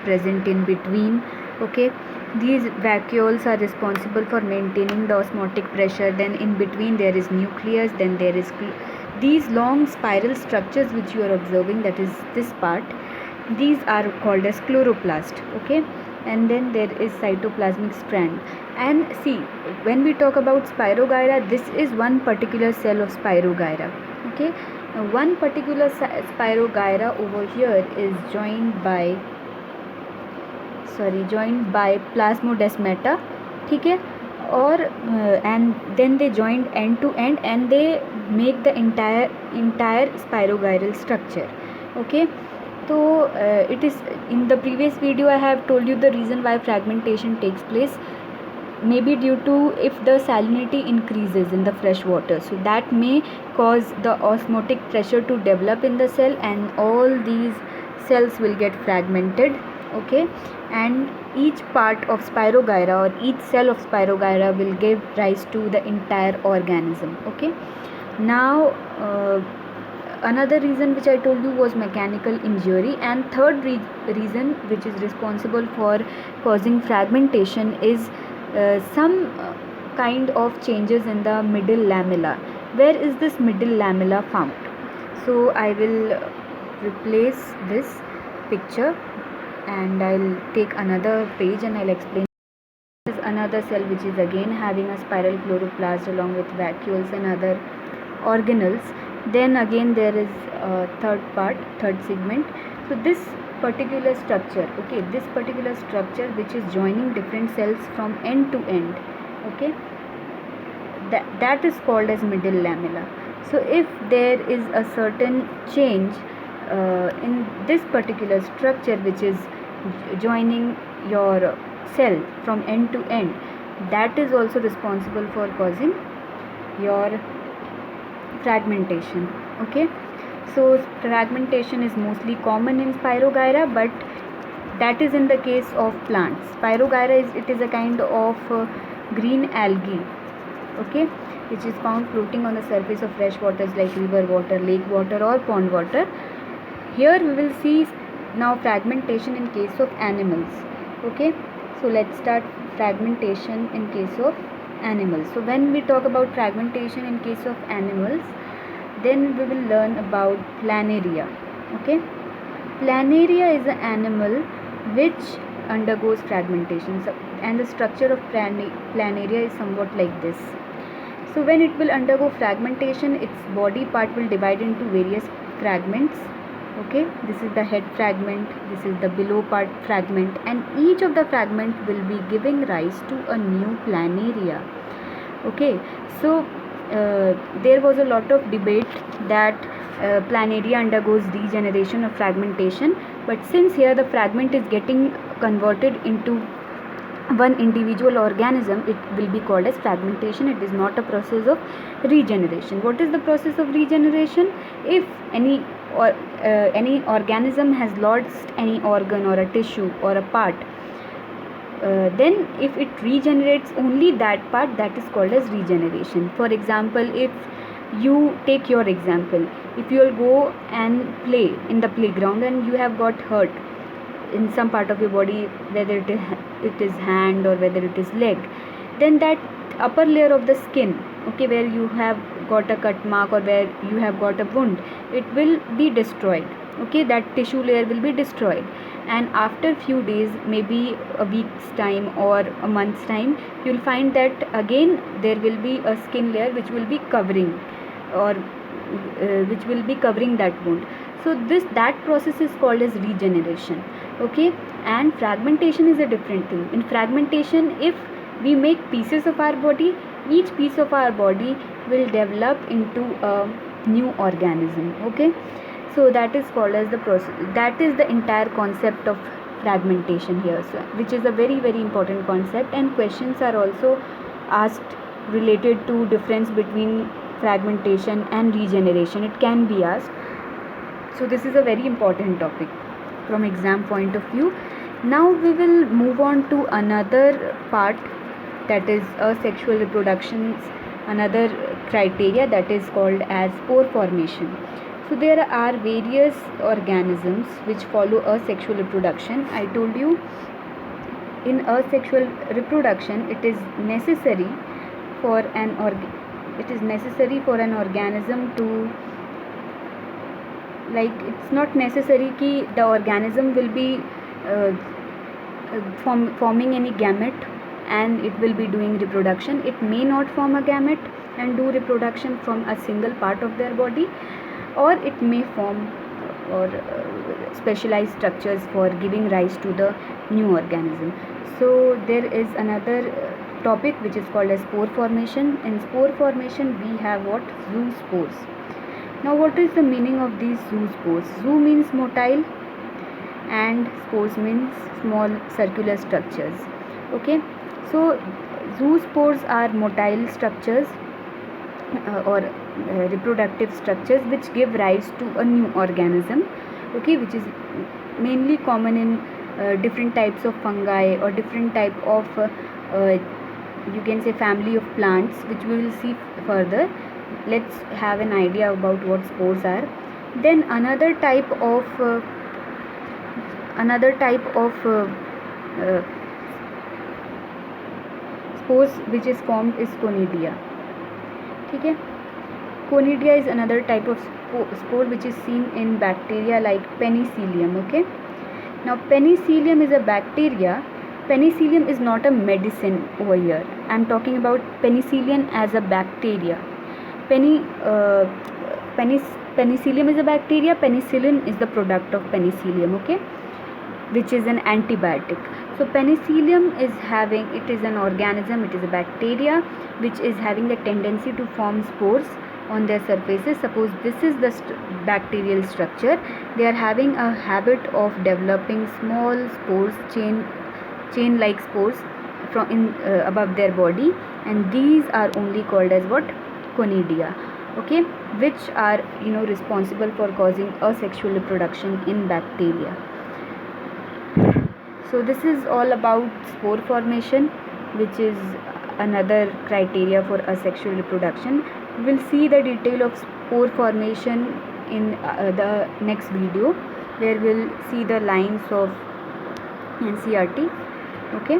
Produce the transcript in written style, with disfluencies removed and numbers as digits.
present in between. Okay, these vacuoles are responsible for maintaining the osmotic pressure. Then in between there is nucleus, then there is these long spiral structures which you are observing, that is this part, these are called as chloroplast. Okay, and then there is cytoplasmic strand. And see, when we talk about Spirogyra, this is one particular cell of Spirogyra. Okay, now one particular Spirogyra over here is joined by plasmodesmata. ठीक है, और and then they joined end to end and they make the entire spirogyral structure. Okay, so it is in the previous video I have told you the reason why fragmentation takes place, maybe due to if the salinity increases in the fresh water, so that may cause the osmotic pressure to develop in the cell and all these cells will get fragmented. Okay, and each part of Spirogyra or each cell of Spirogyra will give rise to the entire organism. Okay, now another reason which I told you was mechanical injury, and third reason which is responsible for causing fragmentation is some kind of changes in the middle lamella. Where is this middle lamella found? So I will replace this picture and I'll take another page and I'll explain. This is another cell which is again having a spiral chloroplast along with vacuoles and other organelles. Then again there is a third segment. So this particular structure, okay, this particular structure which is joining different cells from end to end, okay, that is called as middle lamella. So if there is a certain change in this particular structure which is joining your cell from end to end, that is also responsible for causing your fragmentation. Okay, so fragmentation is mostly common in Spirogyra, but that is in the case of plants. Spirogyra is a kind of green algae, okay, which is found floating on the surface of fresh waters like river water, lake water or pond water. Here we will see now fragmentation in case of animals. Okay, so let's start fragmentation in case of animals. So when we talk about fragmentation in case of animals, then we will learn about planaria. Okay, planaria is an animal which undergoes fragmentation, and the structure of planaria is somewhat like this. So when it will undergo fragmentation, its body part will divide into various fragments. Okay, this is the head fragment, this is the below part fragment, and each of the fragment will be giving rise to a new planaria. Okay, so there was a lot of debate that planaria undergoes degeneration or fragmentation, but since here the fragment is getting converted into one individual organism, it will be called as fragmentation. It is not a process of regeneration. What is the process of regeneration? If any organism has lost any organ or a tissue or a part, then if it regenerates only that part, that is called as regeneration. For example, if you take your example, if you will go and play in the playground and you have got hurt in some part of your body, whether it is hand or whether it is leg, then that upper layer of the skin, okay, where you have got a cut mark or where you have got a wound, it will be destroyed. Okay, that tissue layer will be destroyed, and after few days, maybe a week's time or a month's time, you will find that again there will be a skin layer which will be covering or which will be covering that wound. So that process is called as regeneration. Okay, and fragmentation is a different thing. In fragmentation, if we make pieces of our body, each piece of our body will develop into a new organism. Okay, so that is called as the process. That is the entire concept of fragmentation here, so, which is a very very important concept, and questions are also asked related to difference between fragmentation and regeneration. It can be asked. So this is a very important topic from exam point of view. Now we will move on to another part, that is asexual reproduction, another criteria, that is called as spore formation. So there are various organisms which follow asexual reproduction. I told you in asexual reproduction it is necessary for an organism to, like, it's not necessary कि the organism will be forming any gamete and it will be doing reproduction. It may not form a gamete and do reproduction from a single part of their body, or it may form or specialized structures for giving rise to the new organism. So there is another topic which is called as spore formation. In spore formation we have what? Zoospores. Now what is the meaning of these zoospores? Zoo means motile and spores means small circular structures. Okay, so zoospores are motile structures or reproductive structures which give rise to a new organism, okay, which is mainly common in different types of fungi or different type of you can say family of plants, which we will see further. Let's have an idea about what spores are. Then another type of spores which is formed is conidia. ठीक है, conidia is another type of spore which is seen in bacteria like penicillium. Okay, now penicillium is a bacteria. Penicillium is not a medicine over here. I am talking about penicillium as a bacteria. Penicillium is a bacteria. Penicillin is the product of penicillium, okay, which is an antibiotic. So penicillium is an organism, it is a bacteria which is having the tendency to form spores on their surfaces. Suppose this is the bacterial structure. They are having a habit of developing small spores, chain like spores from above their body, and these are only called as what? Conidia. Okay, which are responsible for causing asexual reproduction in bacteria. So this is all about spore formation, which is another criteria for asexual reproduction. We will see the detail of spore formation in the next video, where we'll see the lines of NCERT. Okay.